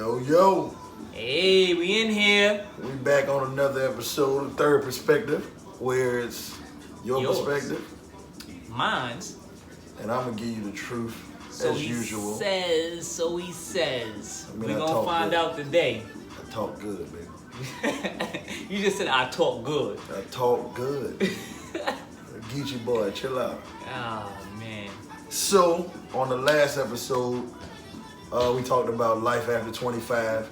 Yo. Hey, we in here. We back on another episode of Third Perspective, where it's yours. Perspective. Mine's. And I'm going to give you the truth, so as usual. So he says. I mean, we're going to find out today. I talk good, baby. You just said I talk good. I talk good. Geechee boy, chill out. Oh, man. So, on the last episode, we talked about life after 25.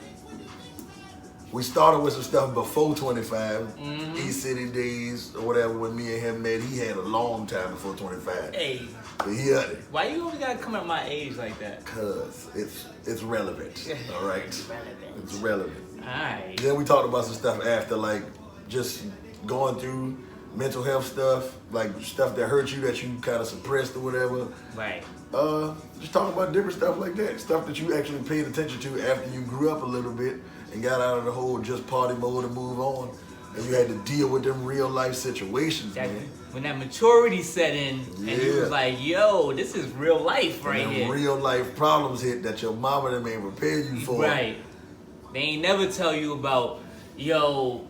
We started with some stuff before 25, East City days or whatever. When me and him met, he had a long time before 25. Hey, but he had it. Why you always gotta come at my age like that? Cause it's relevant. All right, it's relevant. All right. Then we talked about some stuff after, like just going through mental health stuff, like stuff that hurt you that you kind of suppressed or whatever. Right. Just talking about different stuff like that, stuff that you actually paid attention to after you grew up a little bit and got out of the whole just party mode and move on, and you had to deal with them real life situations, man. When that maturity set in, and you was like, "Yo, this is real life right here." Real life problems hit that your mama them ain't prepare you for. Right. They ain't never tell you about, yo,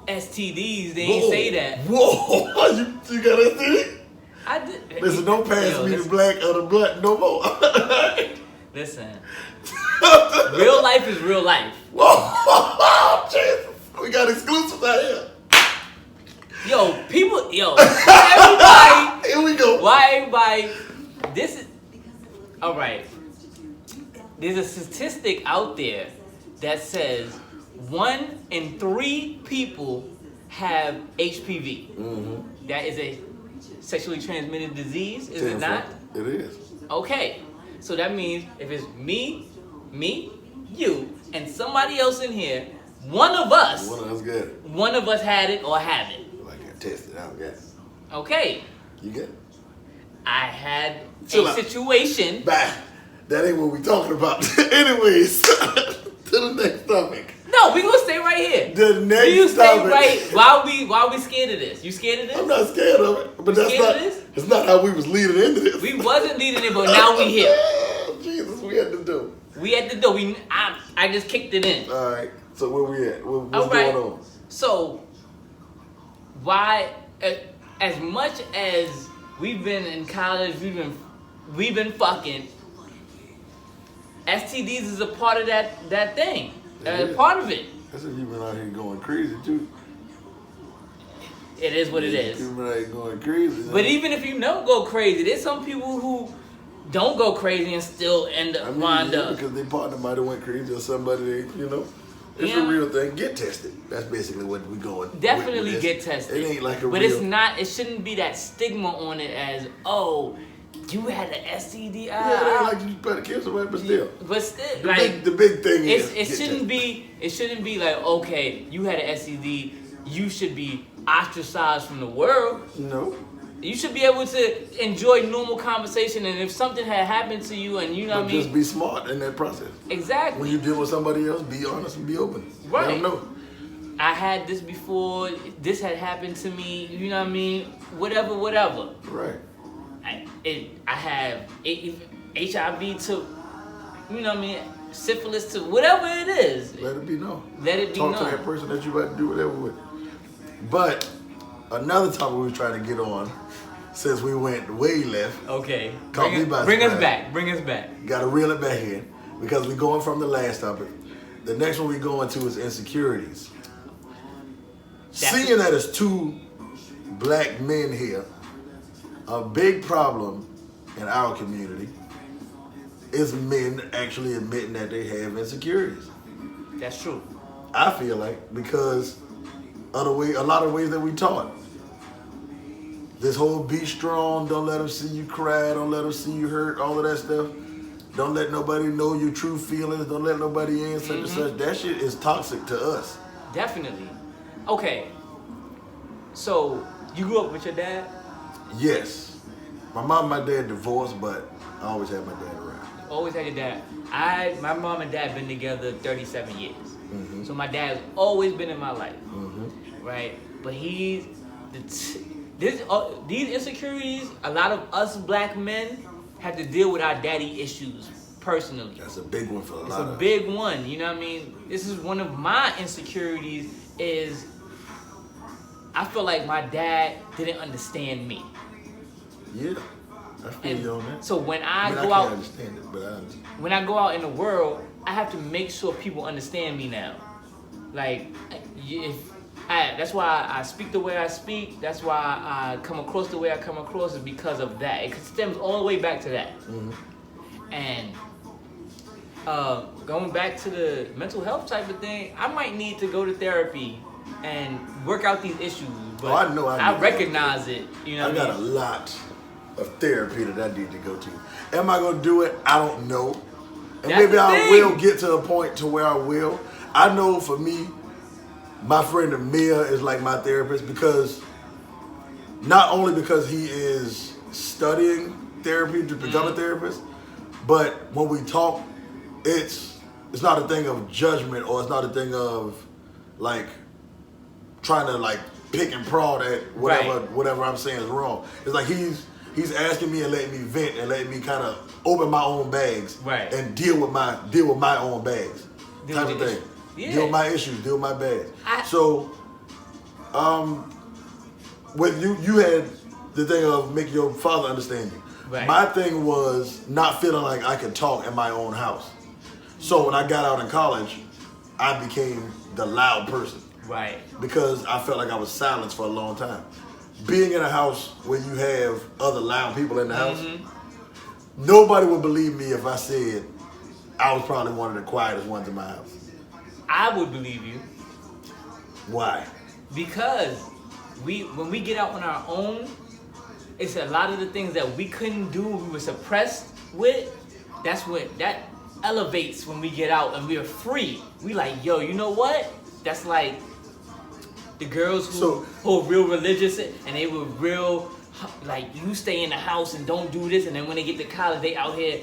STDs. They ain't say that. Whoa, you got STD? I did. Listen, don't pass me the black or the blunt no more. Listen, real life is real life. Whoa, Jesus. We got exclusives out here. Everybody. Here we go. Why everybody? This is all right. There's a statistic out there that says 1 in 3 people have HPV. Mm-hmm. That is a sexually transmitted disease, is it not? It is. Okay, so that means if it's me, you, and somebody else in here, one of us get it. One of us had it or have it. Well, I can test it out, yes. Okay. You get it? I had a situation. Bye. That ain't what we talking about. Anyways, to the next topic. No, we gonna stay right here. The next you stay topic. Right. Why we scared of this? You scared of this? I'm not scared of it. But that's not how we was leading into this. We wasn't leading it, but now we here. Jesus, we had to do. I just kicked it in. All right. So where we at? What's going on? So why, as much as we've been in college, we've been fucking. STDs is a part of that thing. Part of it. That's if you've been out here going crazy too. It is what it is. You've been out here going crazy. But even if you don't go crazy, there's some people who don't go crazy and still end up wind up. Because their partner might have went crazy or somebody, It's a real thing. Get tested. That's basically what we're going. Definitely get tested. It ain't like a real. But it's not. It shouldn't be that stigma on it as you had an STD. Yeah, it ain't like you better kill somebody, but still. The big thing is it shouldn't be. It shouldn't be like, okay, you had an STD, you should be ostracized from the world. No. You should be able to enjoy normal conversation, and if something had happened to you, and just be smart in that process. Exactly. When you deal with somebody else, be honest and be open. Right. Let them know. I had this before. This had happened to me. You know what I mean? Whatever. Right. I have HIV to, syphilis to, whatever it is. Let it be known. Talk to that person that you about to do whatever with. But another topic we were trying to get on, since we went way left. Okay. Bring us back. Got to reel it back in because we're going from the last topic. The next one we're going to is insecurities. Seeing that it's 2 black men here, a big problem in our community is men actually admitting that they have insecurities. That's true. I feel like because of a lot of ways that we taught. This whole be strong, don't let them see you cry, don't let them see you hurt, all of that stuff. Don't let nobody know your true feelings, don't let nobody in, such and such. That shit is toxic to us. Definitely. Okay. So, you grew up with your dad? Yes. My mom and my dad divorced, but I always had my dad around. Always had your dad. My mom and dad been together 37 years. Mm-hmm. So my dad's always been in my life. Mm-hmm. Right? But these insecurities, a lot of us black men have to deal with our daddy issues personally. That's a big one for a lot of us. It's a big one, you know what I mean? This is one of my insecurities is I feel like my dad didn't understand me. Yeah, I feel you on that. So when I go can't out, understand it, but I understand. when I go out in the world, I have to make sure people understand me now. Like, that's why I speak the way I speak. That's why I come across the way I come across, is because of that. It stems all the way back to that. Mm-hmm. And going back to the mental health type of thing, I might need to go to therapy and work out these issues. But I know I recognize it. You know, I got a lot of therapy that I need to go to. Am I gonna do it? I don't know. And maybe I will get to a point to where I will. I know for me, my friend Amir is like my therapist, because not only because he is studying therapy to become a therapist, but when we talk, it's not a thing of judgment, or it's not a thing of like trying to like pick and prod at whatever I'm saying is wrong. It's like he's asking me and letting me vent and letting me kind of open my own bags and deal with my own bags type of thing. Yeah. Deal with my issues, deal with my bags. So, with you had the thing of make your father understand you. Right. My thing was not feeling like I could talk in my own house. So when I got out in college, I became the loud person. Right. Because I felt like I was silenced for a long time. Being in a house where you have other loud people in the house, nobody would believe me if I said I was probably one of the quietest ones in my house. I would believe you. Why? Because when we get out on our own, it's a lot of the things that we couldn't do, we were suppressed with. That elevates when we get out and we are free. We like, yo, you know what? That's like the girls who are real religious and they were real, like, you stay in the house and don't do this, and then when they get to college, they out here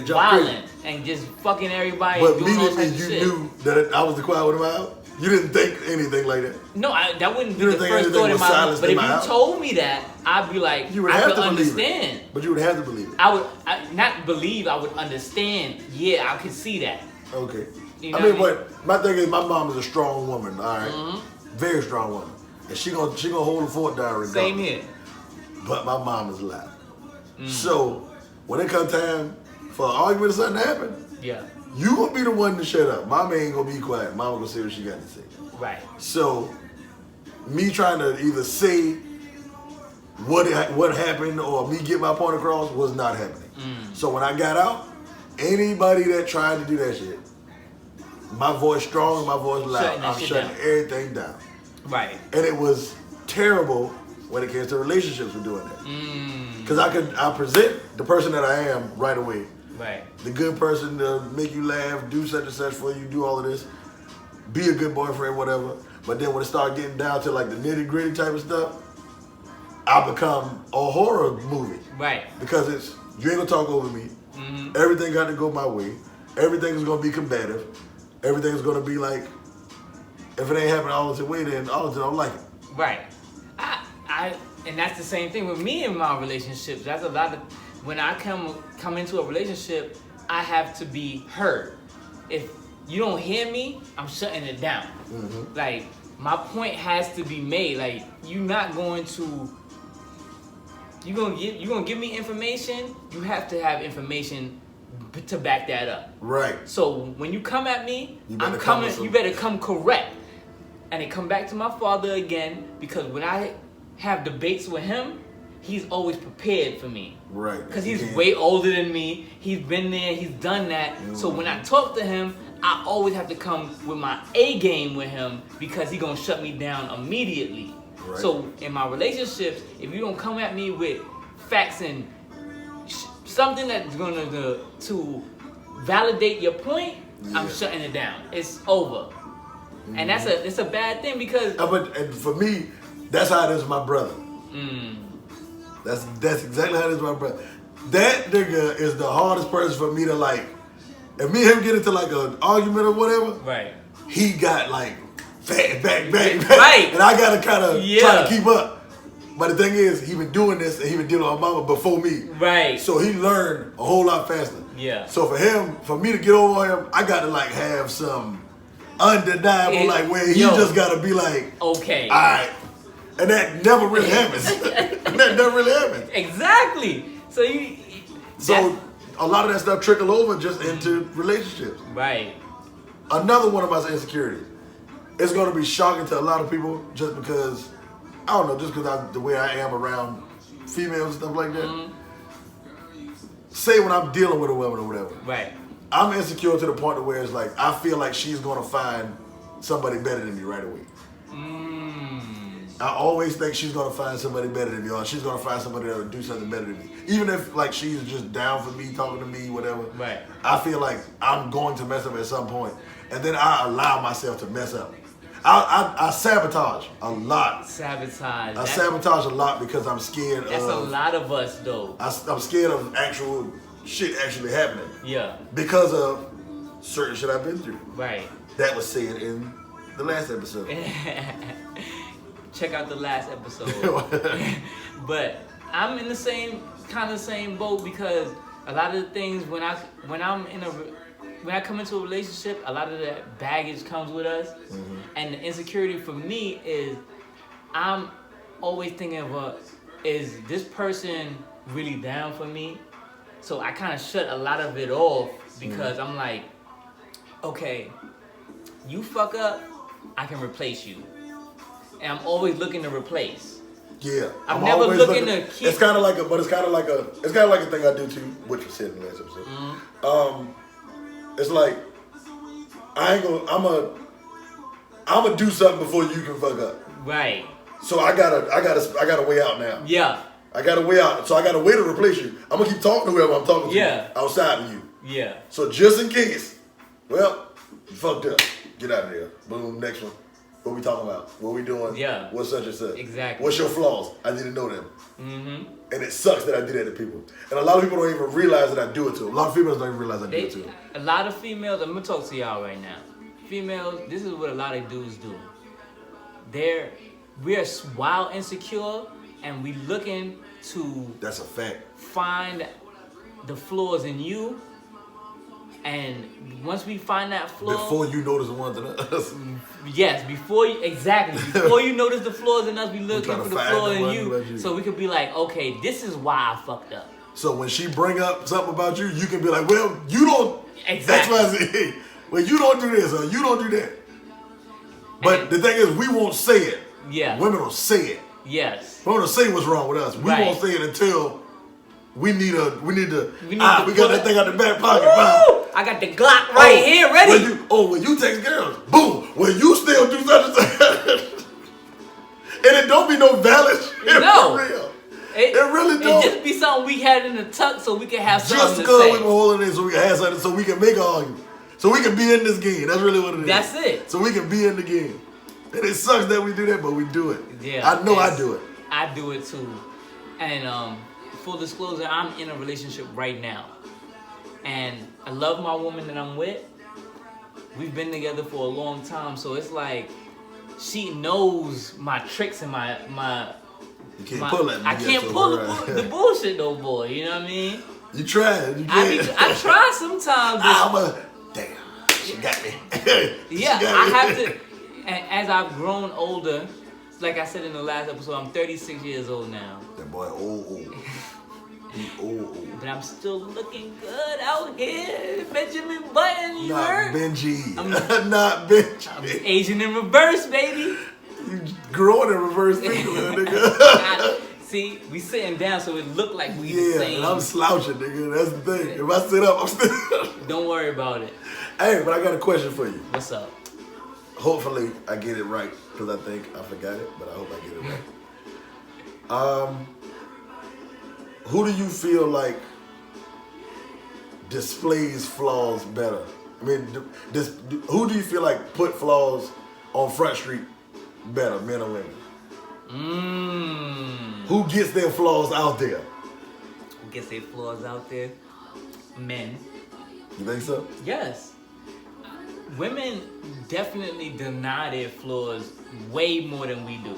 wilding and just fucking everybody. But doing all immediately types of you shit. knew that I was the quiet one in my house? You didn't think anything like that? No, that wouldn't be You the didn't think first anything thought in was my mind. silenced But in if my you house? told me that, I'd be like, You would I have could to believe understand. it. But you would have to believe it. Not believe, I would understand. Yeah, I could see that. Okay. You know I mean, what I mean? but my thing is, my mom is a strong woman, all right? Mm-hmm. Very strong woman. And she gonna hold the fort down regardless. Same here. But my mom is loud. So, when it comes time for an argument or something to happen, Yeah. you gonna be the one to shut up. Mama ain't gonna be quiet. Mama gonna say what she got to say. Right. So, me trying to either say what happened or me get my point across was not happening. So when I got out, anybody that tried to do that shit, my voice strong and my voice loud, I'm shutting everything down. Right. And it was terrible when it came to relationships with doing that. Because I present the person that I am right away. Right. The good person to make you laugh, do such and such for you, do all of this, be a good boyfriend, whatever. But then when it started getting down to like the nitty gritty type of stuff, I become a horror movie. Right. Because it's, you ain't gonna talk over me. Everything got to go my way. Everything is gonna be combative. Everything's gonna be like, if it ain't happening all the way, then all the time I don't like it. Right. And that's the same thing with me in my relationships. That's a lot of, when I come into a relationship, I have to be heard. If you don't hear me, I'm shutting it down. Like, my point has to be made. Like, you're not going to, you're gonna give me information, you have to have information to back that up. Right. So when you come at me, you better come correct. And it come back to my father again, because when I have debates with him, he's always prepared for me. Right. Because he's way older than me. He's been there, he's done that. So when I talk to him, I always have to come with my A game with him, because he's gonna shut me down immediately. Right. So in my relationships, if you don't come at me with facts and something that's gonna to validate your point, I'm shutting it down. It's over. And it's a bad thing, because and for me, that's how it is with my brother. That's exactly how it is with my brother. That nigga is the hardest person for me to like. If me and him get into like an argument or whatever, right? He got like back, right, and I gotta kind of try to keep up. But the thing is, he been doing this and he been dealing with my mama before me. Right. So he learned a whole lot faster. Yeah. So for me to get over him, I got to like have some undeniable where he just got to be like, okay, all right. And that never really happens. That never really happens. Exactly. So a lot of that stuff trickle over just into relationships. Right. Another one of my insecurities. It's going to be shocking to a lot of people just because, I don't know, just because the way I am around females and stuff like that. Mm-hmm. Say when I'm dealing with a woman or whatever. Right. I'm insecure to the point where it's like, I feel like she's going to find somebody better than me right away. I always think she's going to find somebody better than me, or she's going to find somebody that will do something better than me. Even if like she's just down for me, talking to me, whatever. Right. I feel like I'm going to mess up at some point. And then I allow myself to mess up. I sabotage a lot. Sabotage. I sabotage a lot because I'm scared That's a lot of us though. I'm scared of actual shit actually happening. Yeah. Because of certain shit I've been through. Right. That was said in the last episode. Check out the last episode. But I'm in the same boat because a lot of the things when I come into a relationship, a lot of that baggage comes with us. Mm-hmm. And the insecurity for me is I'm always thinking of is this person really down for me? So I kind of shut a lot of it off because I'm like, okay, you fuck up, I can replace you. And I'm always looking to replace. Yeah, I'm never looking to keep. It's kind of like a thing I do too, which you said in the last episode. Mm-hmm. It's like I'm gonna do something before you can fuck up. Right. So I gotta way out now. Yeah. I gotta way out. So I gotta way to replace you. I'm gonna keep talking to whoever I'm talking to outside of you. Yeah. So just in case, well, you fucked up. Get out of there. Boom. Next one. What we talking about? What we doing? Yeah. What's such and such? Exactly. What's your flaws? I need to know them. Mm-hmm. And it sucks that I do that to people. And a lot of people don't even realize that I do it to them. A lot of females don't even realize I do it to them. A lot of females, I'm going to talk to y'all right now. Females, this is what a lot of dudes do. We are wild insecure and we looking to... That's a fact. ...find the flaws in you. And once we find that flaw... Before you notice the ones in us. Yes, before you notice the flaws in us, we looking for the flaw in you. So we could be like, okay, this is why I fucked up. So when she bring up something about you, you can be like, well, you don't... Exactly. That's why I say, hey, well, you don't do this or you don't do that. But the thing is, we won't say it. Yeah. Women will say it. Yes. Women will say what's wrong with us. We won't say it until... We got that thing out the back pocket. I got the Glock right here, ready. When you text girls, boom. When you still do such and such. And it don't be no valid shit. No. For real. It really don't. It just be something we had in the tuck so we can have something just to say. Just because we were holding it so we can have something so we can make an argument. So we can be in this game. That's really what it is. That's it. So we can be in the game. And it sucks that we do that, but we do it. Yeah. I know I do it. I do it too. And full disclosure, I'm in a relationship right now. And I love my woman that I'm with. We've been together for a long time, so it's like she knows my tricks and my you can't pull that. I can't pull the bullshit no more, you know what I mean? You tried. You can't. I try sometimes. Damn, she got me. Yeah, I have to. And as I've grown older, like I said in the last episode, I'm 36 years old now. That boy old. He old. But I'm still looking good out here. Benjamin Button, you heard? Benji. Not Benji. I'm Asian in reverse, baby. You growing in reverse too, nigga. See, we sitting down so it look like we the same. And I'm slouching, nigga. That's the thing. If I sit up, I'm still... Don't worry about it. Hey, but I got a question for you. What's up? Hopefully I get it right, because I think I forgot it, but I hope I get it right. Who do you feel like displays flaws better? I mean, who do you feel like put flaws on Front Street better, men or women? Who gets their flaws out there? Who gets their flaws out there? Men. You think so? Yes. Women definitely deny their flaws way more than we do.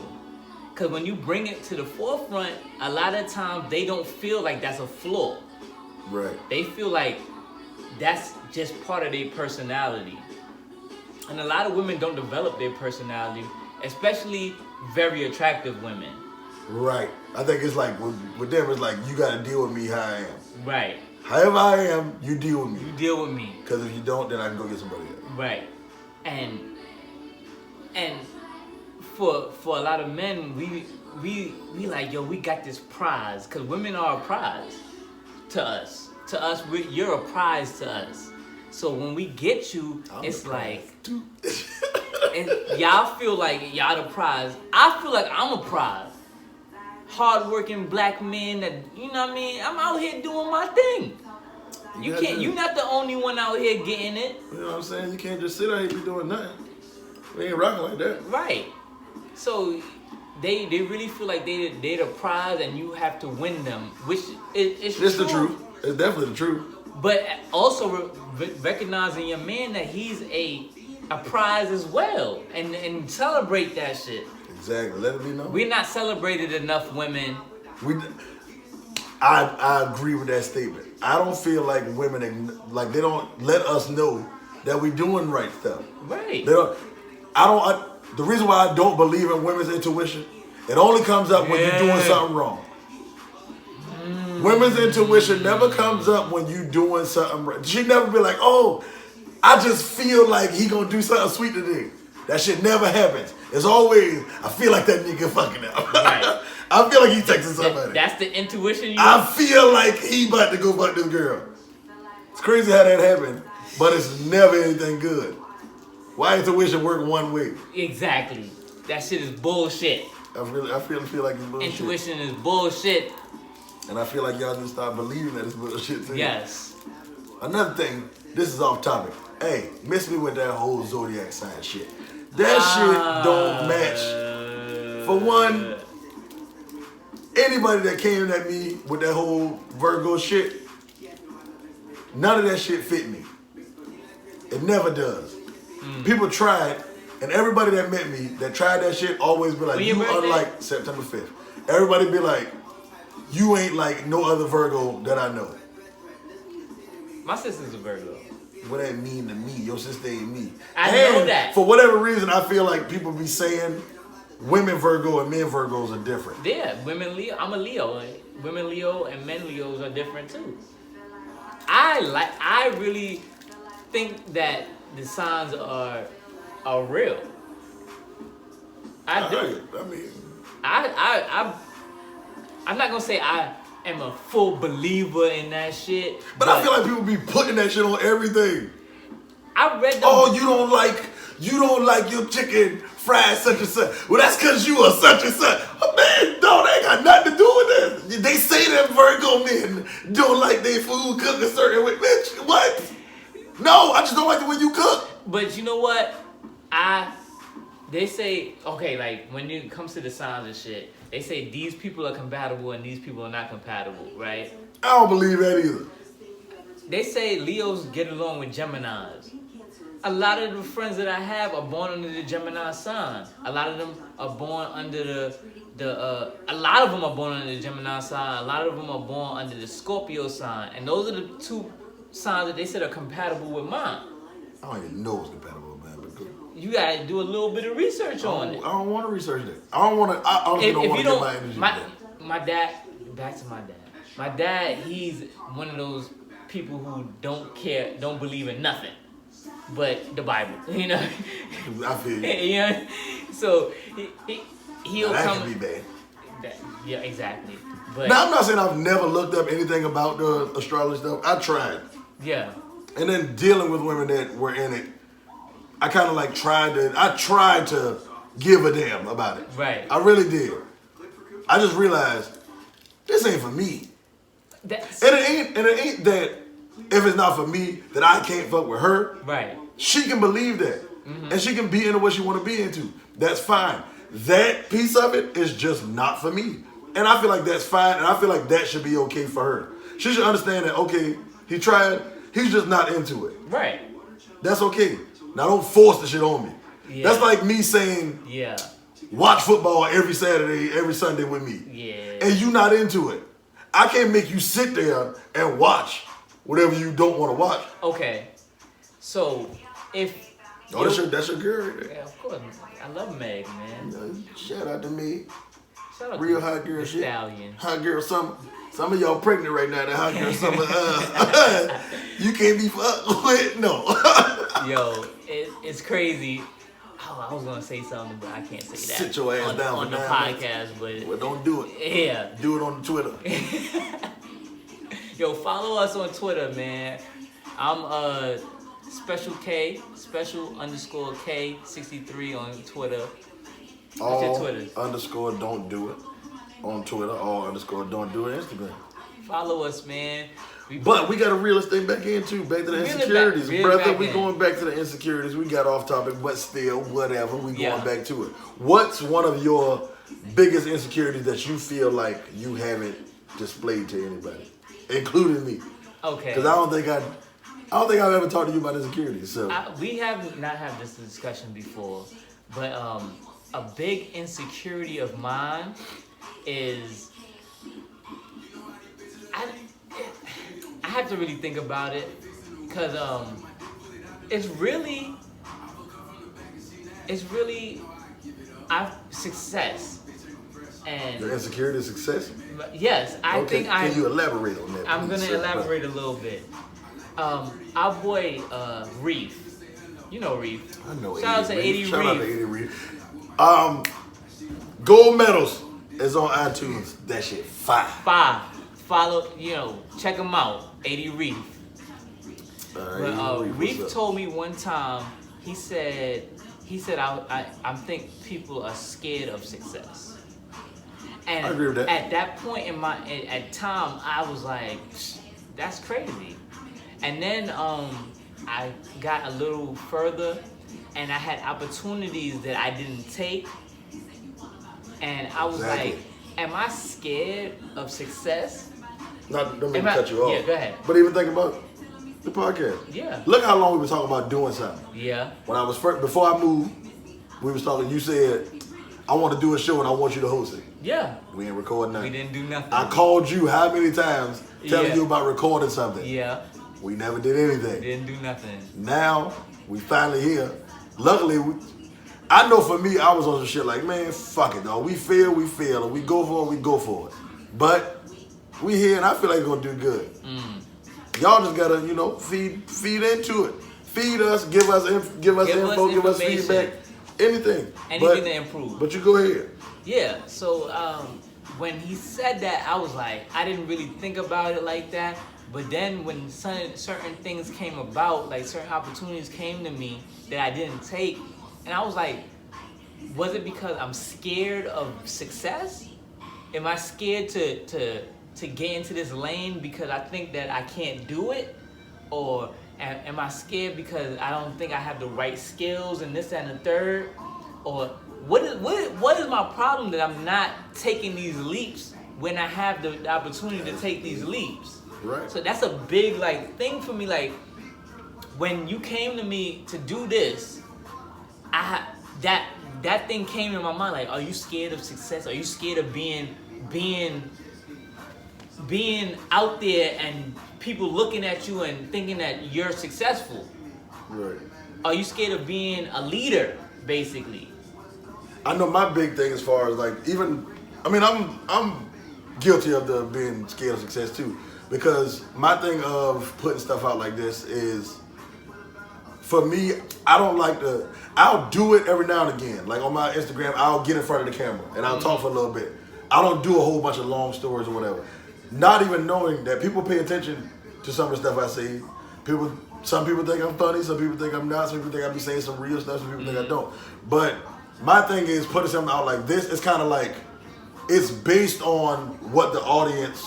Because when you bring it to the forefront, a lot of times they don't feel like that's a flaw. Right. They feel like that's just part of their personality. And a lot of women don't develop their personality, especially very attractive women. Right. I think it's like, with them, it's like, you got to deal with me how I am. Right. However I am, you deal with me. You deal with me. Because if you don't, then I can go get somebody else. Right. And for a lot of men, we like, yo, we got this prize. Because women are a prize to us. To us, you're a prize to us. So when we get you, it's like, and y'all feel like y'all the prize. I feel like I'm a prize. Hardworking black men that, you know what I mean? I'm out here doing my thing. You're not the only one out here getting it. You know what I'm saying? You can't just sit out here and be doing nothing. We ain't rocking like that. Right. So they really feel like they're the prize and you have to win them, which is true. It's the truth. It's definitely the truth. But also recognizing your man that he's a prize as well, and celebrate that shit. Exactly. Let it be known. We're not celebrated enough, women. I agree with that statement. I don't feel like women, like, they don't let us know that we're doing right stuff. Right. They don't. The reason why I don't believe in women's intuition, it only comes up when you're doing something wrong. Women's intuition never comes up when you doing something right. She never be like, oh, I just feel like he gonna do something sweet today. That shit never happens. It's always, I feel like that nigga fucking up. Right. I feel like he texting somebody. That's the intuition I feel like he about to go fuck this girl. It's crazy how that happened, but it's never anything good. Why intuition work one way? Exactly. That shit is bullshit. I feel like it's bullshit. Intuition is bullshit. And I feel like y'all just start believing that it's bullshit too. Yes. Another thing, this is off topic. Hey, miss me with that whole Zodiac Sign shit. That shit don't match. For one, anybody that came at me with that whole Virgo shit, none of that shit fit me. It never does. People tried, and everybody that met me that tried that shit always be like, you unlike September 5th. Everybody be like, you ain't like no other Virgo that I know. My sister's a Virgo. What that mean to me? Your sister ain't me. I know that. For whatever reason, I feel like people be saying women Virgo and men Virgos are different. Yeah, women Leo. I'm a Leo. Women Leo and men Leos are different too. I really think that the signs are real. I do. I mean, I'm not gonna say I am a full believer in that shit. But I feel like people be putting that shit on everything. I read them. Oh, you don't like your chicken fried such and such. Well, that's because you are such and such. Oh, man, no, they ain't got nothing to do with that. They say that Virgo men don't like their food cooked a certain way. Bitch, what? No, I just don't like the way you cook. But you know what? They say, okay, like when it comes to the signs and shit, they say these people are compatible and these people are not compatible, right? I don't believe that either. They say Leos get along with Geminis. A lot of the friends that I have are born under the Gemini sign. A lot of them are born under a lot of them are born under the Gemini sign. A lot of them are born under the Scorpio sign. And those are the two signs that they said are compatible with mine. I don't even know what's compatible with mine, but good. You gotta do a little bit of research on it. I don't want to research that. I honestly don't want to get my energy. My dad, back to my dad. My dad, he's one of those people who don't believe in nothing but the Bible. You know? I feel you. You know? So he'll that come. Can be bad. Yeah, exactly. But now I'm not saying I've never looked up anything about the astrology stuff. I tried. Yeah. And then dealing with women that were in it, I kind of like tried to give a damn about it. Right. I really did. I just realized this ain't for me. And it ain't that if it's not for me that I can't fuck with her. Right. She can believe that. Mm-hmm. And she can be into what she want to be into. That's fine. That piece of it is just not for me. And I feel like that's fine, and I feel like that should be okay for her. She should understand that, okay, he tried, he's just not into it. Right. That's okay. Now don't force the shit on me. Yeah. That's like me saying, yeah, watch football every Saturday, every Sunday with me. Yeah. And you not into it. I can't make you sit there and watch whatever you don't want to watch. Okay. So if that's your girl right there. Yeah, of course. I love Meg, man. Shout out to me. Shout out Real to hot girl the shit. Stallion. Hot girl summer. Some of y'all pregnant right now. That hot girl summer. You can't be fucked with. No. Yo, it's crazy. Oh, I was gonna say something, but I can't say that. Sit your ass down on for the 9 podcast, minutes. Well, don't do it. Yeah. Do it on Twitter. Yo, follow us on Twitter, man. I'm special_K 63 on Twitter. What's your Twitter? Underscore don't do it on Twitter. All underscore don't do it Instagram. Follow us, man. But we got to reel this thing back in too. Back to the insecurities, brother. We going back to the insecurities. We got off topic, but still, whatever. We going back to it. What's one of your biggest insecurities that you feel like you haven't displayed to anybody, including me? Okay. Because I don't think I've ever talked to you about insecurities. So we have not had this discussion before, but a big insecurity of mine is I have to really think about it because it's really success and your insecurity is success. Yes, I think Can you elaborate on that? I'm gonna elaborate a little bit. Our boy Reef, you know Reef. I know. Shout out to 80 Reef. Shout out to 80 Reef. Gold medals is on iTunes. That shit fire. Follow, check him out. 80 Reef. But Reef told me one time. He said I think people are scared of success. And I agree with that. At that point at time, I was like, that's crazy. And then I got a little further, and I had opportunities that I didn't take, and I was like, am I scared of success? Don't mean to cut you off. Yeah, go ahead. But even think about the podcast. Yeah. Look how long we were talking about doing something. Yeah. When I was before I moved, we was talking. You said, I want to do a show and I want you to host it. Yeah. We ain't recording nothing. We didn't do nothing. I called you how many times telling you about recording something. Yeah. We never did anything. Didn't do nothing. Now we finally here. Luckily, I know for me, I was on some shit like, man, fuck it, dog. We fail, and we go for it. But we here, and I feel like we're gonna do good. Y'all just gotta, feed into it. Feed us, give us info, give us feedback, anything to improve. But you go ahead. Yeah. So when he said that, I was like, I didn't really think about it like that. But then when certain things came about, like certain opportunities came to me that I didn't take, and I was like, was it because I'm scared of success? Am I scared to get into this lane because I think that I can't do it? Or am I scared because I don't think I have the right skills and this, that, and the third? Or what is my problem that I'm not taking these leaps when I have the opportunity to take these leaps? Right. So that's a big thing for me. Like when you came to me to do this, that thing came in my mind. Like, are you scared of success? Are you scared of being out there and people looking at you and thinking that you're successful? Right. Are you scared of being a leader, basically? I know my big thing as far as I'm guilty of being scared of success too. Because my thing of putting stuff out like this is, for me, I don't like I'll do it every now and again. Like on my Instagram, I'll get in front of the camera and I'll talk for a little bit. I don't do a whole bunch of long stories or whatever. Not even knowing that people pay attention to some of the stuff I say. Some people think I'm funny, some people think I'm not, some people think I be saying some real stuff, some people think I don't. But my thing is putting something out like this, it's kind of like, it's based on what the audience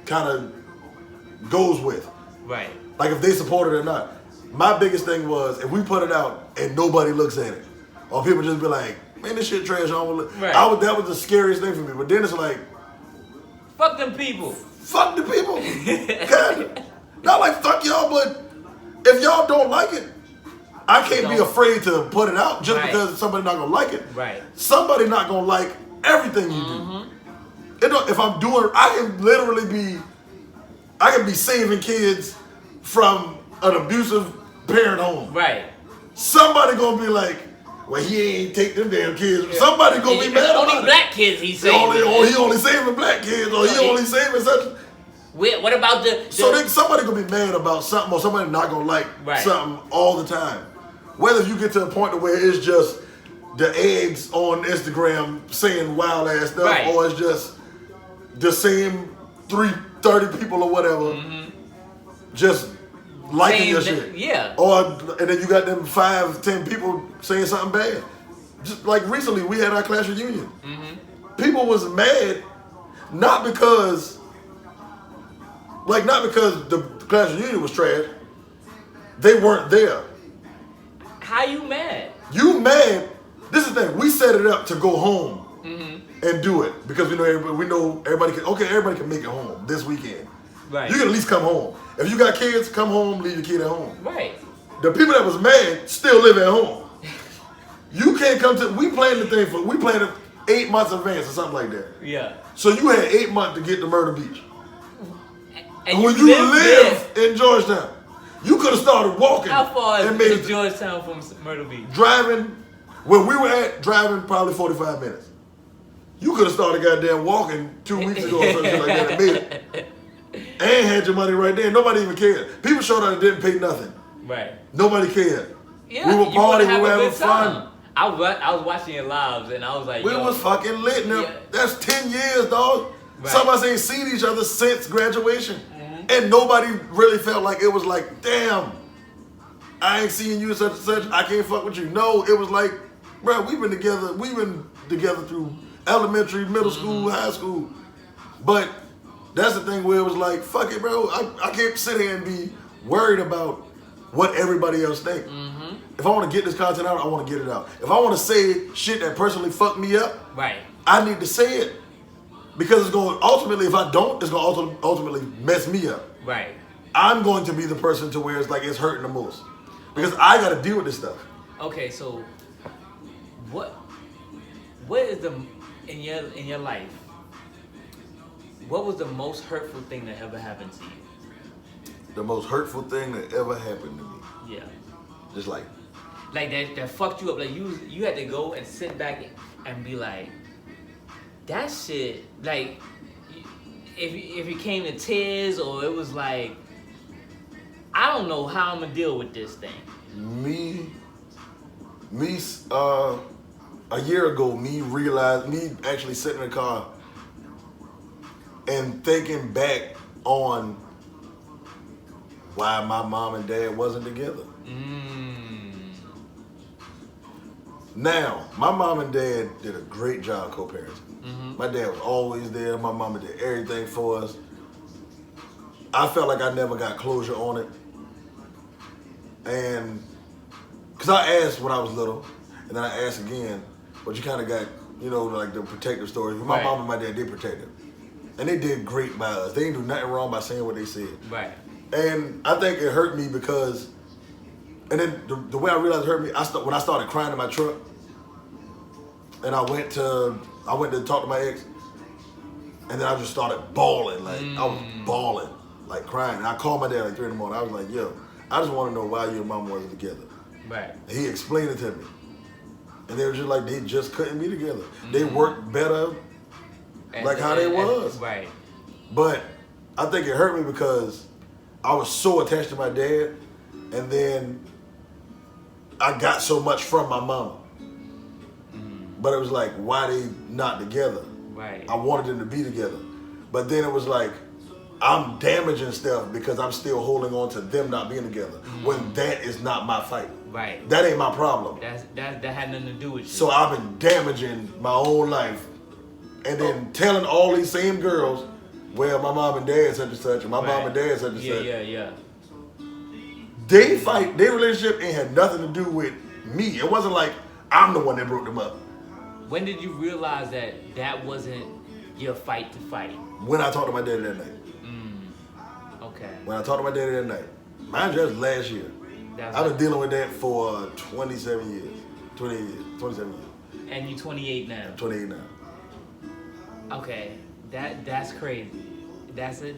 kind of goes with. Right. Like if they support it or not. My biggest thing was if we put it out and nobody looks at it, or people just be like, man, this shit trash. Right. That was the scariest thing for me. But then it's like, fuck them people. Fuck the people. Kinda. Not like fuck y'all, but if y'all don't like it, I can't be afraid to put it out just because somebody not gonna like it. Right. Somebody not gonna like everything you do. If I'm doing, I can be saving kids from an abusive parent home. Right. Somebody gonna be like, well, he ain't take them damn kids. Yeah. Somebody gonna be mad about it. Only black kids he's saving. He only saving black kids, or he only saving such. What about the So somebody gonna be mad about something, or somebody not gonna like something all the time. Whether you get to a point where it's just the eggs on Instagram saying wild ass stuff, or it's just the same 30 people or whatever, just liking your shit. Yeah. And then you got them 5-10 people saying something bad. Just like recently, we had our class reunion. People was mad, not because the class reunion was trash. They weren't there. How you mad? You mad? This is the thing. We set it up to go home and do it because we know everybody can make it home this weekend. Right. You can at least come home. If you got kids, come home, leave your kid at home. Right. The people that was mad still live at home. You can't come to. We planned it 8 months in advance or something like that. Yeah. So you had 8 months to get to Myrtle Beach. And when you live in Georgetown, you could have started walking. How far is Georgetown from Myrtle Beach? Driving, where we were at, driving probably 45 minutes. You could have started goddamn walking 2 weeks ago or something like that and made it. And had your money right there. Nobody even cared. People showed up and didn't pay nothing. Right. Nobody cared. Yeah, we were partying, we were having fun. I was watching your lives and I was like, we was fucking lit. Now, that's 10 years, dog. Right. Some of us ain't seen each other since graduation. And nobody really felt like it was like, damn, I ain't seeing you such and such. I can't fuck with you. No, it was like, bro, we've been together through elementary, middle school, high school. But that's the thing where it was like, fuck it, bro. I can't sit here and be worried about what everybody else think. If I want to get this content out, I want to get it out. If I want to say shit that personally fucked me up, I need to say it. Because it's going to ultimately, if I don't, it's going to ultimately mess me up. Right. I'm going to be the person to where it's like it's hurting the most. Because I got to deal with this stuff. Okay, so what is in your life, what was the most hurtful thing that ever happened to you? The most hurtful thing that ever happened to me? Yeah. Just like that fucked you up. Like you had to go and sit back and be like, that shit, like, if it came to tears or it was like, I don't know how I'm gonna deal with this thing. Me, a year ago, me actually sitting in the car and thinking back on why my mom and dad wasn't together. Now, my mom and dad did a great job co-parenting. My dad was always there. My mama did everything for us. I felt like I never got closure on it. And, because I asked when I was little, and then I asked again, but you kind of got, like the protective story. My mom and my dad did protect him. And they did great by us. They didn't do nothing wrong by saying what they said. Right. And I think it hurt me because, and then the way I realized it hurt me, when I started crying in my truck, and I went to talk to my ex, and then I just started bawling. Like, I was bawling, like crying. And I called my dad like 3 in the morning. I was like, yo, I just want to know why you and mom wasn't together. Right. And he explained it to me. And they were just like, they just couldn't be together. They worked better like how they was. Right. But I think it hurt me because I was so attached to my dad, and then I got so much from my mama. But it was like, why they not together? Right. I wanted them to be together. But then it was like, I'm damaging stuff because I'm still holding on to them not being together. When that is not my fight. Right. That ain't my problem. That had nothing to do with you. So I've been damaging my own life. And then telling all these same girls, well, my mom and dad such and such, and my mom and dad such and such. Yeah. They fight, their relationship ain't had nothing to do with me. It wasn't like I'm the one that broke them up. When did you realize that wasn't your fight to fight? When I talked to my daddy that night. Okay. When I talked to my daddy that night. Mind you, that was last year. I've been dealing with that for 27 years. 27 years. And you 28 now. 28 now. Okay, that's crazy. That's the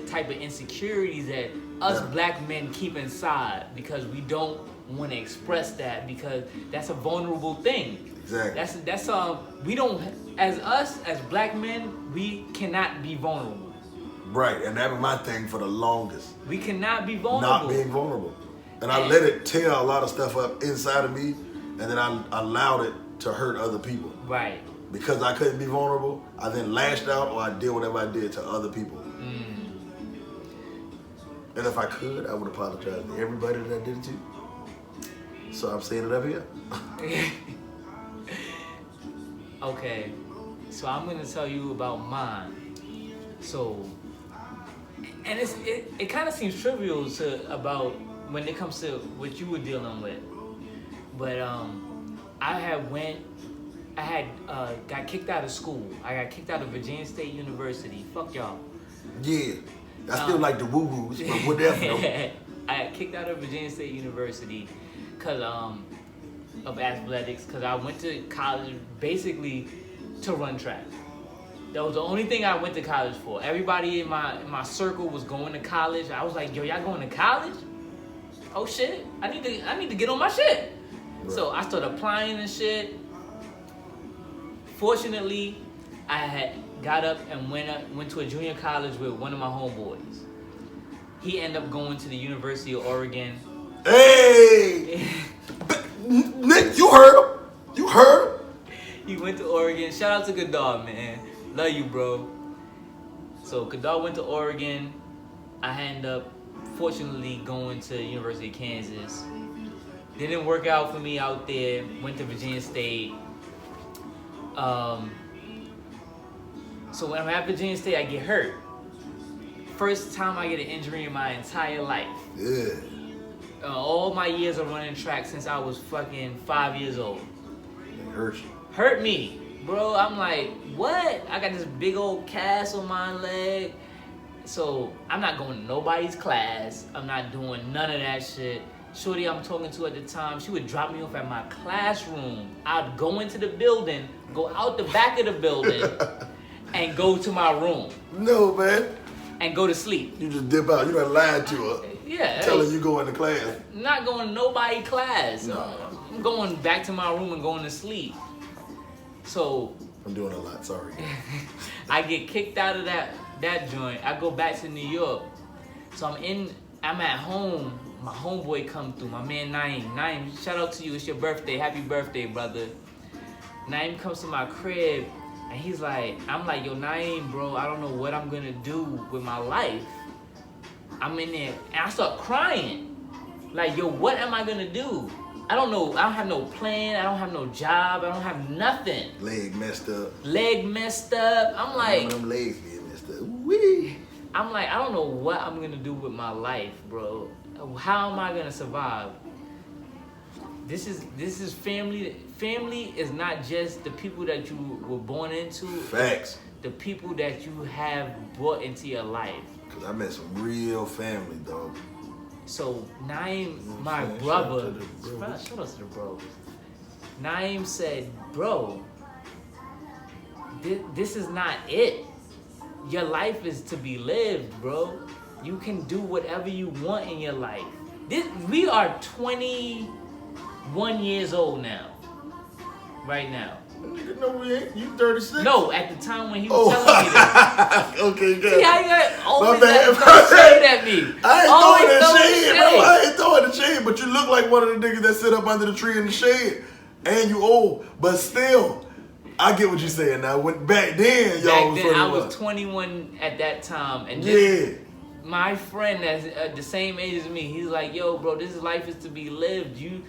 type of insecurities that us black men keep inside because we don't want to express that because that's a vulnerable thing. Exactly. That's we don't as black men we cannot be vulnerable. Right, and that was my thing for the longest. We cannot be vulnerable. Not being vulnerable. And I let it tear a lot of stuff up inside of me, and then I allowed it to hurt other people. Right. Because I couldn't be vulnerable, I then lashed out or I did whatever I did to other people. And if I could, I would apologize to everybody that I did it to. So I'm saying it up here. Okay, so I'm gonna tell you about mine. So, and it kind of seems trivial about when it comes to what you were dealing with, but I got kicked out of school. I got kicked out of Virginia State University. Fuck y'all. Yeah, I still like the woo-woos, but whatever. I got kicked out of Virginia State University because of athletics, because I went to college basically to run track. That was the only thing I went to college for. Everybody in my circle was going to college. I was like, yo, y'all going to college? Oh shit, I need to get on my shit. Right. So I started applying and shit. Fortunately, I had got up and went to a junior college with one of my homeboys. He ended up going to the University of Oregon. Hey! Nick, you heard him. You heard him. He went to Oregon. Shout out to Godard, man. Love you, bro. So Godard went to Oregon. I ended up, fortunately, going to the University of Kansas. Didn't work out for me out there. Went to Virginia State. So when I'm at Virginia State, I get hurt. First time I get an injury in my entire life. Yeah. All my years of running track since I was fucking 5 years old. It hurt you. Hurt me, bro. I'm like, what? I got this big old cast on my leg. So I'm not going to nobody's class. I'm not doing none of that shit. Shorty I'm talking to at the time, she would drop me off at my classroom. I'd go into the building, go out the back of the building, and go to my room. No, man. And go to sleep. You just dip out. You done lied to her. Yeah. Telling you going to class. Not going to nobody's class. No. I'm going back to my room and going to sleep. So I'm doing a lot, sorry. I get kicked out of that joint. I go back to New York. So I'm at home. My homeboy come through, my man Naeem. Naeem, shout out to you, it's your birthday. Happy birthday, brother. Naeem comes to my crib and he's like, I'm like, yo, Naeem, bro, I don't know what I'm gonna do with my life. I'm in there and I start crying. Like, yo, what am I gonna do? I don't know, I don't have no plan, I don't have no job, I don't have nothing. Leg messed up. I'm like, them legs being messed up. Wee. I'm like, I don't know what I'm gonna do with my life, bro. How am I gonna survive? This is family. Family is not just the people that you were born into. Facts. The people that you have brought into your life. Cause I met some real family, dog. So Naeem, my brother, shout out to the bros. Naeem said, bro, this is not it. Your life is to be lived, bro. You can do whatever you want in your life. We are 21 years old now. Right now. No, we ain't. You 36? No, at the time when he was telling me that. Okay, good. See how you always throw shade at me. I ain't throwing that shade, bro. I ain't throwing the shade, but you look like one of the niggas that sit up under the tree in the shade. And you old, but still. I get what you're saying now. Back then, y'all was 21. I was 21 at that time. And my friend that's the same age as me, he's like, yo, bro, this life is to be lived. You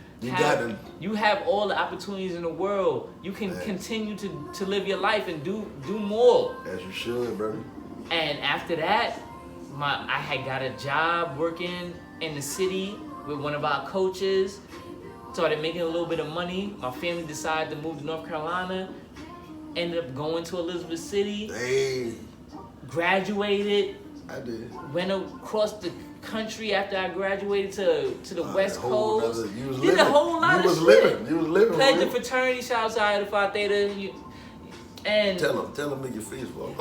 have all the opportunities in the world. You can continue to live your life and do more. As you should, brother. And after that, I had got a job working in the city with one of our coaches. Started making a little bit of money. My family decided to move to North Carolina. Ended up going to Elizabeth City. Hey. Graduated. I did. Went across the country after I graduated to the West Coast. You was did living. a whole lot you of was shit. Living. You was living. Pledged the fraternity, shouts out to Phi Theta. And tell them, make your face fall.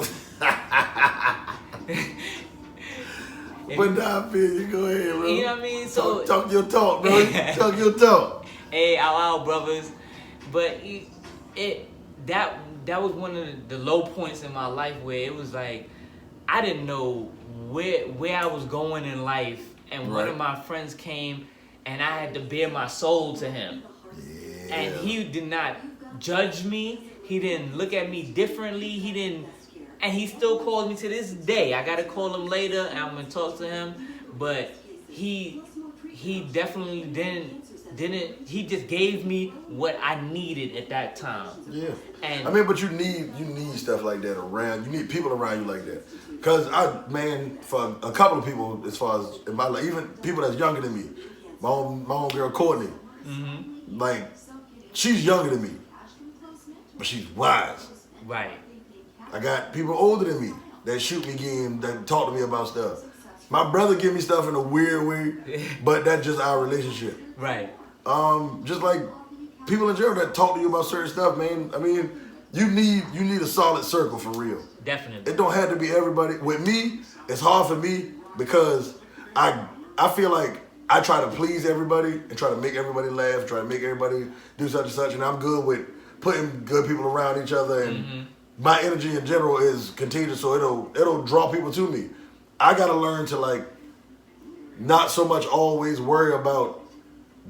But nah, I feel you. Go ahead, bro. You know what I mean? So talk your talk, bro. Talk your talk. Hey, out, brothers. But that was one of the low points in my life where it was like I didn't know where I was going in life, and one of my friends came and I had to bare my soul to him. Yeah. And he did not judge me. He didn't look at me differently. And he still calls me to this day. I gotta call him later and I'm gonna talk to him. But he definitely didn't he just gave me what I needed at that time. Yeah. And I mean, but you need stuff like that around. You need people around you like that. Cause for a couple of people, as far as in my life, even people that's younger than me, my own girl Courtney, like she's younger than me, but she's wise. Right. I got people older than me that shoot me game, that talk to me about stuff. My brother give me stuff in a weird way, but that's just our relationship. Right. Just like people in general that talk to you about certain stuff, man. I mean, you need a solid circle for real. Definitely. It don't have to be everybody. With me, it's hard for me because I feel like I try to please everybody and try to make everybody laugh, try to make everybody do such and such, and I'm good with putting good people around each other, and my energy in general is contagious, so it'll draw people to me. I gotta learn to like not so much always worry about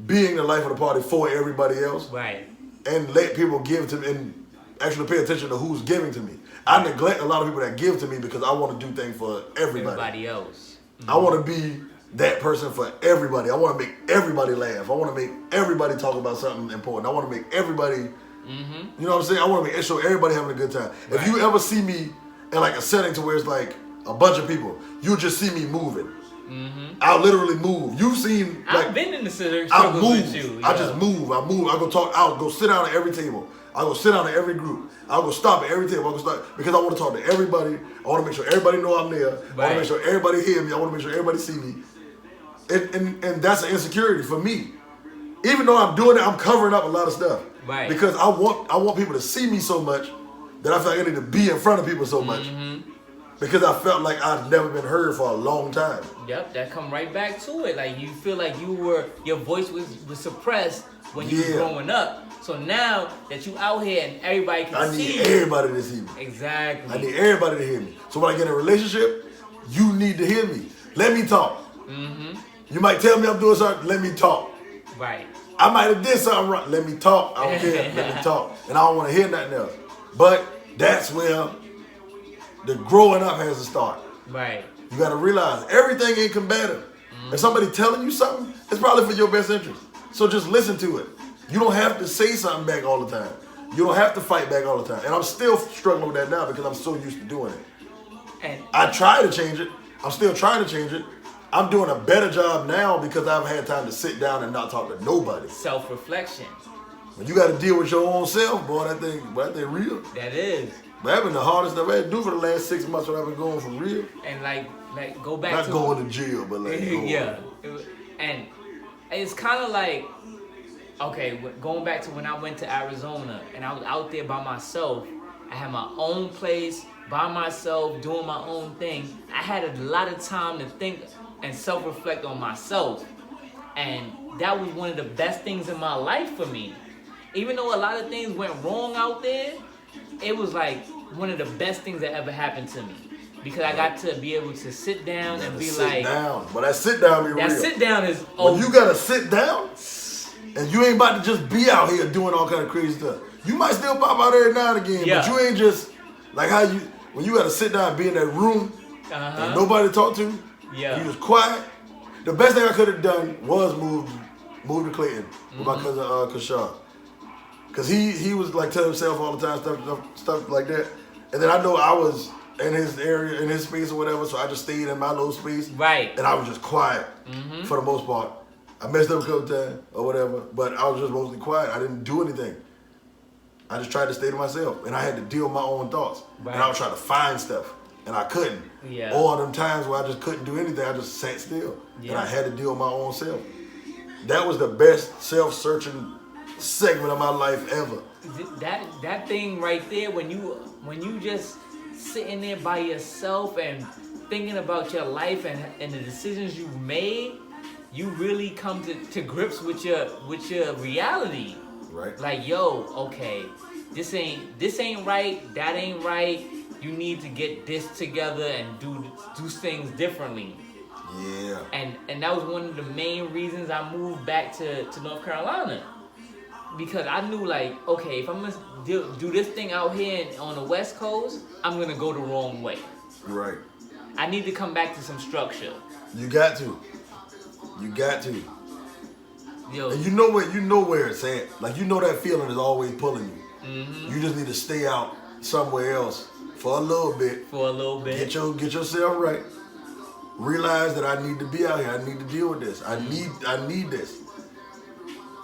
being the life of the party for everybody else, right? And let people give to me and actually pay attention to who's giving to me. I neglect a lot of people that give to me because I want to do things for everybody else. I want to be that person for everybody. I want to make everybody laugh. I want to make everybody talk about something important. I want to make everybody, you know what I'm saying? I want to make sure everybody having a good time. Right. If you ever see me in like a setting to where it's like a bunch of people, you'll just see me moving. I'll literally move. You've seen like I've been in the situation with you. I just move. I go talk. I'll go sit down at every table. I'll go sit down at every group. I'll go stop at every table. I'll go stop because I want to talk to everybody. I want to make sure everybody know I'm there. Right. I want to make sure everybody hear me. I want to make sure everybody see me. And that's an insecurity for me. Even though I'm doing it, I'm covering up a lot of stuff. Right. Because I want people to see me so much that I feel like I need to be in front of people so much. Because I felt like I'd never been heard for a long time. Yep, that come right back to it. Like you feel like your voice was suppressed when you were growing up. So now that you out here and everybody can see you. I need everybody to see me. Exactly. I need everybody to hear me. So when I get in a relationship, you need to hear me. Let me talk. You might tell me I'm doing something, let me talk. Right. I might have did something wrong. Let me talk. I don't care. Let me talk. And I don't want to hear nothing else. But that's where the growing up has to start. Right. You got to realize everything ain't combative. If somebody telling you something, it's probably for your best interest. So just listen to it. You don't have to say something back all the time. You don't have to fight back all the time. And I'm still struggling with that now because I'm so used to doing it. And I try to change it. I'm still trying to change it. I'm doing a better job now because I've had time to sit down and not talk to nobody. Self-reflection. When you got to deal with your own self, boy, that thing real. That is. But that's been the hardest I've had to do for the last 6 months when I've been going for real. And like go back not to going to jail, but like yeah. And it's kind of like, okay, going back to when I went to Arizona and I was out there by myself. I had my own place by myself, doing my own thing. I had a lot of time to think and self-reflect on myself. And that was one of the best things in my life for me. Even though a lot of things went wrong out there, it was like one of the best things that ever happened to me. Because I got to be able to sit down and be like... But that sit down be real. That sit down is... When you got to sit down, and you ain't about to just be out here doing all kind of crazy stuff. You might still pop out every now and again, but you ain't just... Like how you... When you got to sit down and be in that room, and nobody to talk to, you was quiet. The best thing I could have done was move to Clayton with my cousin Kashar. Because he was like telling himself all the time, stuff like that. And then I know I was in his area, in his space or whatever, so I just stayed in my little space. Right. And I was just quiet for the most part. I messed up a couple times or whatever, but I was just mostly quiet. I didn't do anything. I just tried to stay to myself. And I had to deal with my own thoughts. Right. And I was trying to find stuff. and I couldn't. Yeah. Or them times where I just couldn't do anything, I just sat still. Yeah. And I had to deal with my own self. That was the best self-searching segment of my life ever. That thing right there, when you just sitting there by yourself and thinking about your life and the decisions you've made, you really come to grips with your reality. Right. Like, yo, okay, this ain't right, that ain't right. You need to get this together and do things differently. Yeah. And that was one of the main reasons I moved back to North Carolina. Because I knew, like, okay, if I'm going to do this thing out here on the West Coast, I'm going to go the wrong way. Right. I need to come back to some structure. You got to. You got to. Yo. And you know where it's at. Like, you know that feeling is always pulling you. Mm-hmm. You just need to stay out somewhere else for a little bit. For a little bit. Get yourself right. Realize that I need to be out here. I need to deal with this. I need this.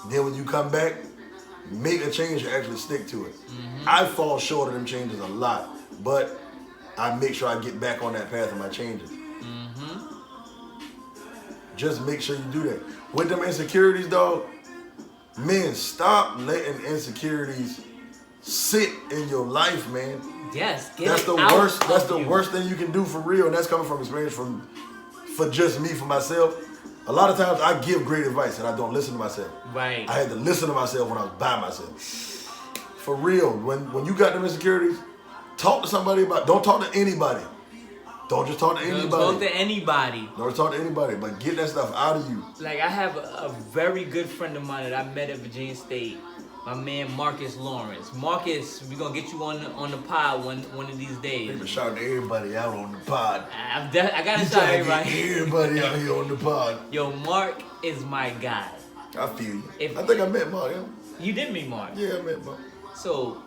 Then when you come back, make a change and actually stick to it. Mm-hmm. I fall short of them changes a lot, but I make sure I get back on that path of my changes. Mm-hmm. Just make sure you do that. With them insecurities, dog, men, stop letting insecurities sit in your life, man. Yes, That's the worst. That's the worst thing you can do for real, and that's coming from experience for just me, for myself. A lot of times I give great advice and I don't listen to myself. Right. I had to listen to myself when I was by myself. For real, when you got them insecurities, talk to somebody about. Don't talk to anybody. Don't just talk to anybody. Don't talk to anybody. Don't talk to anybody, but get that stuff out of you. Like, I have a very good friend of mine that I met at Virginia State. My man Marcus Lawrence. Marcus, we're gonna get you on the pod one of these days. They been shouting everybody out on the pod. I gotta shout everybody. Everybody out here on the pod. Yo, Mark is my guy. I feel you. I think I met Mark. Yeah. You did meet Mark. Yeah, I met Mark. So,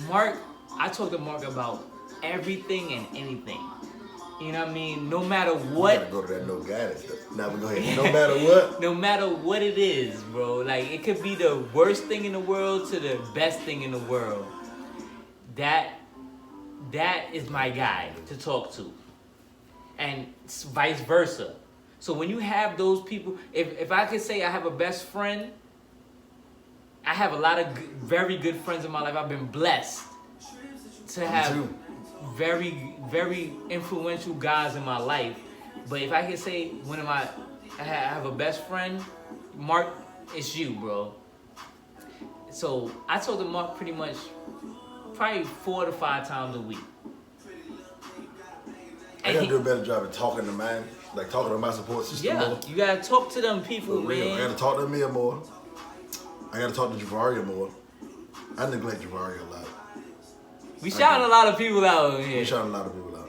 Mark, I talked to Mark about everything and anything. You know what I mean? No matter what. You gotta go to that no guidance stuff. Now we go ahead. No matter what. No matter what it is, bro. Like, it could be the worst thing in the world to the best thing in the world. That is my guy to talk to. And vice versa. So when you have those people, if I could say I have a best friend, I have a lot of very good friends in my life. I've been blessed to have very, very influential guys in my life. But if I could say one of I have a best friend, Mark, it's you, bro. So I talk to Mark pretty much probably 4 to 5 times a week. I gotta do a better job of talking to mine, like talking to my support system more. You gotta talk to them people, man. I gotta talk to Amir more. I gotta talk to Javaria more. I neglect Javaria a lot. We shouting a lot of people out here. We shouting a lot of people out.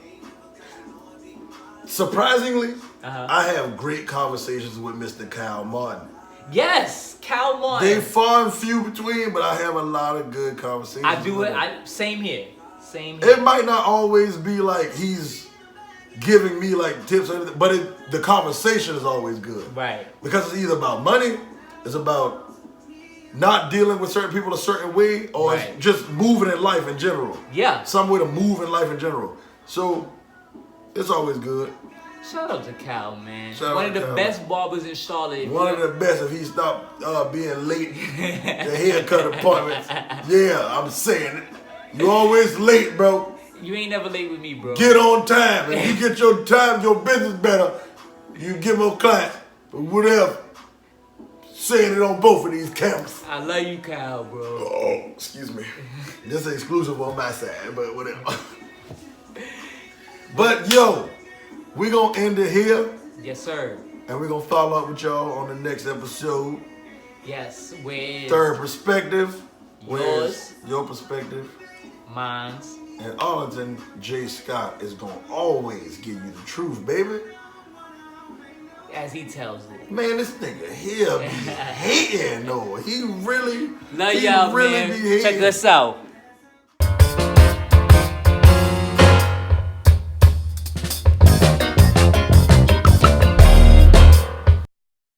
Surprisingly, I have great conversations with Mr. Kyle Martin. Yes, Kyle Martin. They far and few between, but I have a lot of good conversations. I do it. Same here. Same here. It might not always be like he's giving me like tips or anything, but the conversation is always good. Right. Because it's either about money, it's about not dealing with certain people a certain way, or it's just moving in life in general. Yeah. Some way to move in life in general. So it's always good. Shout out to Cal, man. One of the best barbers in Charlotte. One of the best if he stopped being late. The haircut appointments. Yeah, I'm saying it. You always late, bro. You ain't never late with me, bro. Get on time. If you get your time, your business better, you give more clients. But whatever. Saying it on both of these cameras. I love you, Kyle, bro. Oh, excuse me. This is exclusive on my side, but whatever. But yo, we gonna end it here. Yes, sir. And we're gonna follow up with y'all on the next episode. Yes, with Third perspective. Yours. Your perspective. Mine's. And Arlington J. Scott is gonna always give you the truth, baby. As he tells it. Man, this nigga here be hating, though. He really, love y'all, really man. be hating. Check this out.